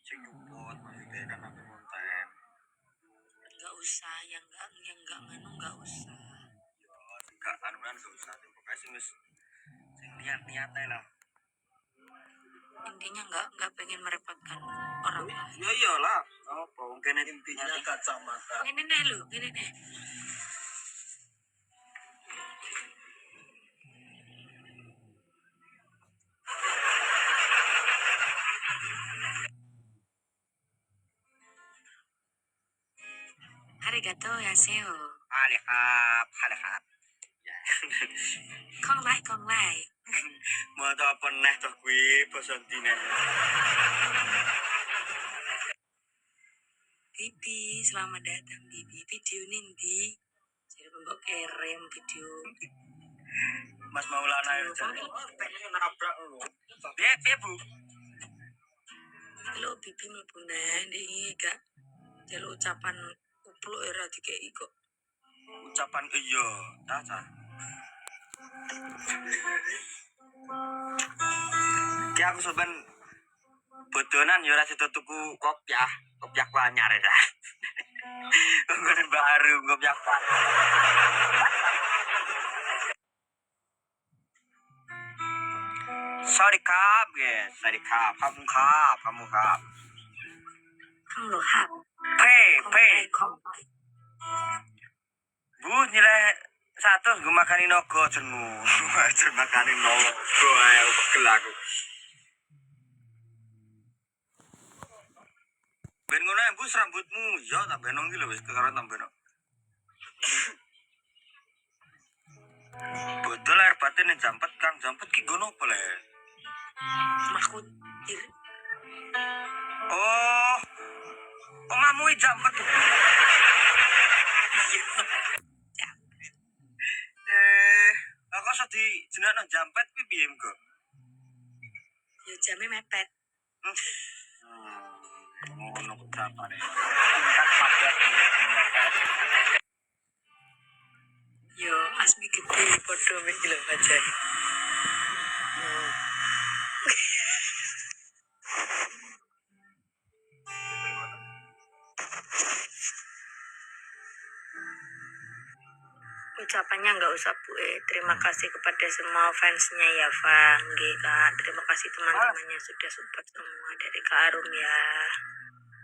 Cek nyupot maksudnya kan aku konten. Enggak usah, yang enggak nganu enggak usah. Yo, enggak anu kan gak usah pokoknya sing wis sing niat-niat ae lah. Intinya enggak pengen merepotkan orang lain. Ya iyalah, apa mungkin intinya kacamata. Ini nih lu, gini nih. Arigato yaseo. Halihap. Ya. Konglai. Mau tau apa neh toh kuwi basa dine. Bibi, selamat datang Bibi. Video nanti. Jadi mbok kirim video. Mas Maulana ya jane. Pengen nabrak lho. Piye, Bu? Lo Bibi mlebu ndi gak jaluk ucapan upluk era dikeki kok. Ucapan iya, ta. Ki aku soben bodonan ya ora sida tuku kopiah anyar ya. Ngene baru kopiah. Sorry kap, yes. Sorry kap. Kamu kap. Kang lo hap. Konglai. Bu, nilai 100 gue makanin nogo jenmu. Aja makanin nogo ae pegel aku. Ben ngono Bu rambutmu ya tak benong iki lho wis kekaran tambah no. Betul air batin yang jampet Kang jampet ki gono apa le? Makutir. Oh. Omamu jampet. Aku sedhi jenenge jampet kuwi piye mgo? Yo jame mepet. Ngono ketrapane. Yo asmi gede padha mek lho aja. Ucapannya nggak usah Bu. Terima kasih kepada semua fansnya ya Bang. Kak. Terima kasih teman-temannya sudah support semua dari Kak Arum ya.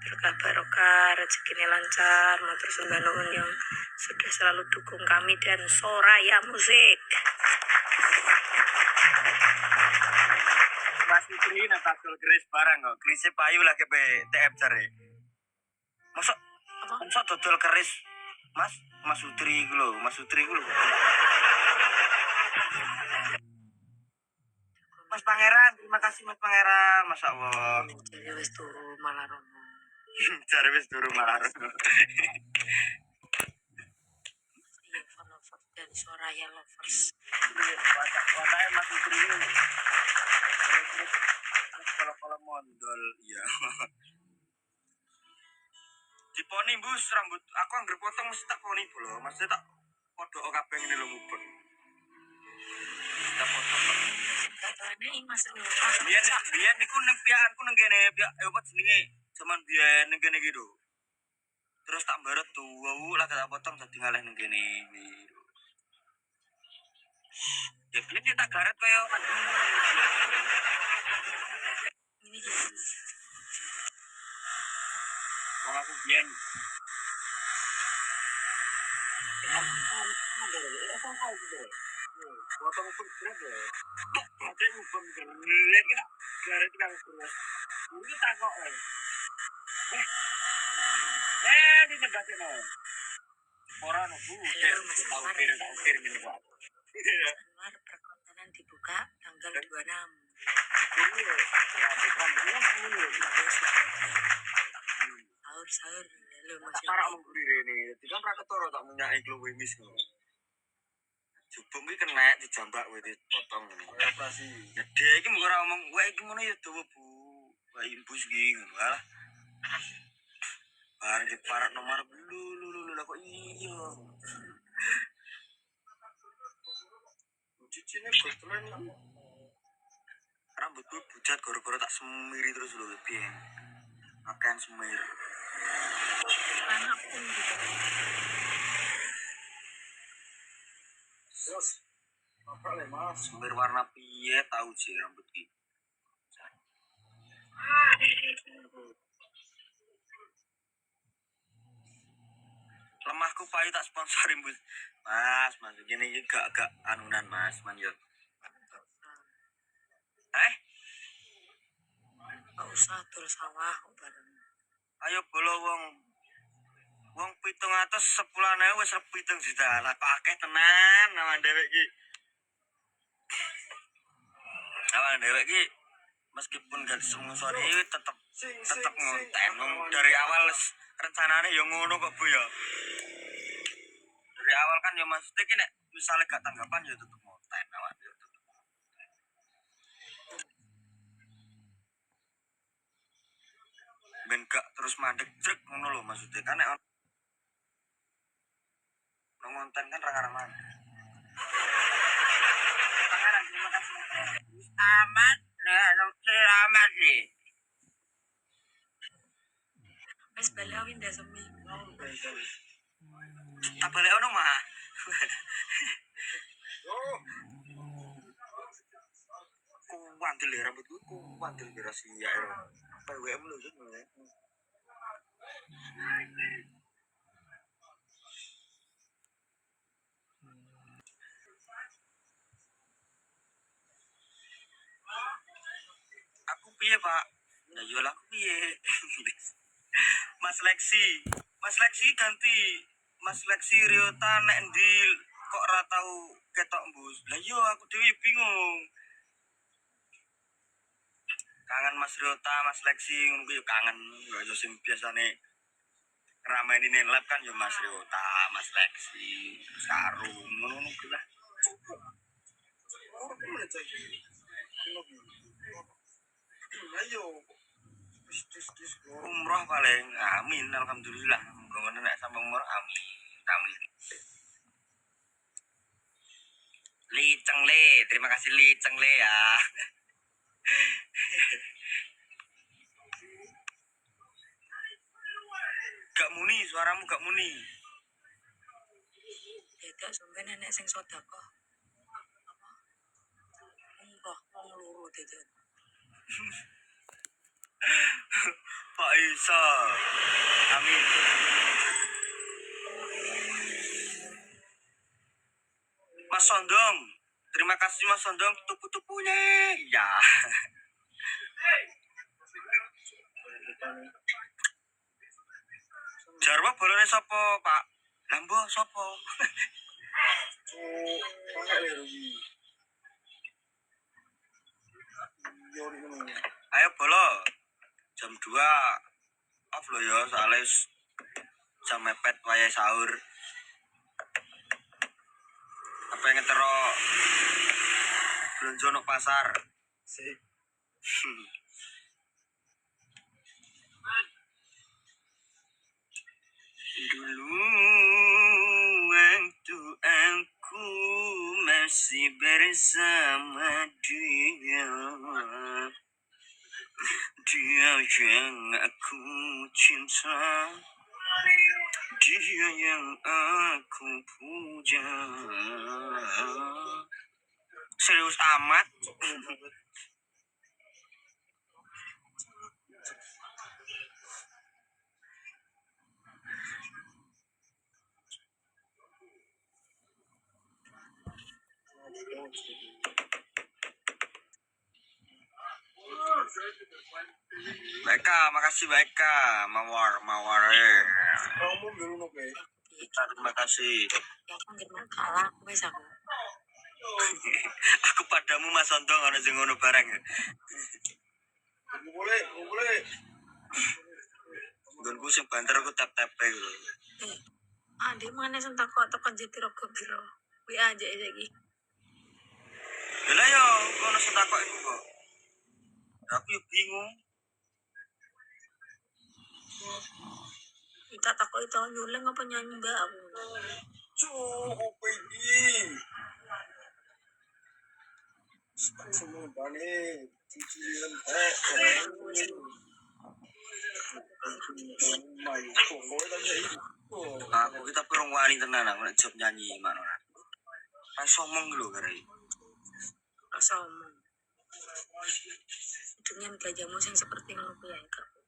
Berkah barokah, rezekinya lancar, matur sembah nuwun yang sudah selalu dukung kami dan Soraya Musik. Mas Fitri nak takul keris barang kok. Kerisnya payu lah ke TF cari. Masa dodol keris Mas Sutri iku lho, Mas Pangeran, terima kasih Mas Pangeran, Masya Allah. Jadi wis turu malah romo. Cari wis turu malah romo. Iya, follower dan Soraya lovers. Wajah Mas Sutri ini. Kalau mondol, iya. Diponi bus rambut, aku anggar potong mesti tak poni lho, maksudnya tak podok kabeh ngene lho ngubeng. Tak potong. Katanya Mas Biyen niku ning piakanku ning kene, piak apa jenenge? Zaman biyen ning kene iki lho. Terus tak baret tuh, lah tak potong dadi ngalih ning kene iki. Ya biyen tak garet kaya ini wong aku biyen potong pun berat ya. Ada ngubeng gede kita garet kang terus. Ini tak kok. Di nyebatin no. Orang Bu, tahu kir ini Pak. Anwar perkontenan dibuka tanggal 26. Ini ya bukan Sahur lo masih para mengguri ini. Tidak pernah ketoro tak punya iklu wimis kok. Jubung iki kena dijambak kowe dipotong ngene. Operasi. Gede iki mbok ora ngomong, "Wah iki ngono ya dawa, Bu." Wah imbus iki ngono lah. Bar di parak nomor lu kok iya. Cicine kotoran rambutku pucat gara-gara tak semiri terus lho piye. Akan semir. Anak pun gitu. Terus, apa le mas? Semir warna piye tahu sih rambut ki. Lemahku pahit tak sponsorin bus. Mas, gini gak anunan mas, manjur. Gak usah terus sawah bareng. Ayo bolo wong 710.000 wis 7 juta. Lah kok akeh tenan awan dhewek iki. Awan dhewek iki meskipun gak sungsori tetep ngonten. Dari awal rencananya ya ngono kok Bu ya. Dari awal kan ya maksudnya ki nek misale gak tanggapan ya tetep ngonten awan ya. Ben gak terus mandek jrek ngono lho maksudnya kan nek ngonten kan rangan-rangan. Amat, selamat nih. Wes balik winda semi. Tak balik ono mah. Kuwantil ya rambutku, kuwantil kira sia ya. PWM lho sebenarnya. Aku piye, Pak? Ya jual aku piye? Mas Lexi ganti. Mas Lexi Ryota nek ndi kok ora tau ketok mbus. Lah yo aku dhewe bingung. Kangen Mas Ryota, Mas Lexi ngono yo kangen. Yo sing biasane ngrameni lab kan yo Mas Ryota, Mas Lexi, terus Karung ngono-ngono kuwi lah. Ayo. Umroh paling, amin, alhamdulillah. Mudah-mudahan nek sampe umroh, amin, amin. Li Cheng Le, terima kasih Li Cheng Le ya. Gak muni, suaramu gak muni. Tidak sampai nenek sing sodako. Umroh wong loro tidak. Pak Isa, amin. Mas Sondong, terima kasih Mas Sondong tupu-tupunya. Ya. Jarwo bolone sapa, Pak? Lambo sapa? Ayo bolo. Jam 2 off lo ya, soalnya jam mepet wayahe sahur. Apa yang ngetero belanja no pasar. Sih. Dulu waktu aku masih bersama dia, dia yang aku cinta, dia yang aku puja. Serius amat. Baika, makasih Baika, mawar. Terima kasih. Ya aku nggak kalah, wes aku. Aku padamu Mas Sondong ana sing ngono barang. Boleh. Nggonku sing banter aku tap-tape lho. Dia mana sing takok tekan Jatirogo Biro. WA aja iki. Lah yo ngono sing takok iku kok. Aku yo bingung. Kita takut itu nyuling apa nyanyi mbak aku. Cukup ini. Semua bane cuci lentek. Aku kita perang wani tenan aku nek job nyanyi mana. Kan somong lho kare. Rasa omong. Dengan gajahmu yang seperti ngono kuwi ya, Kak.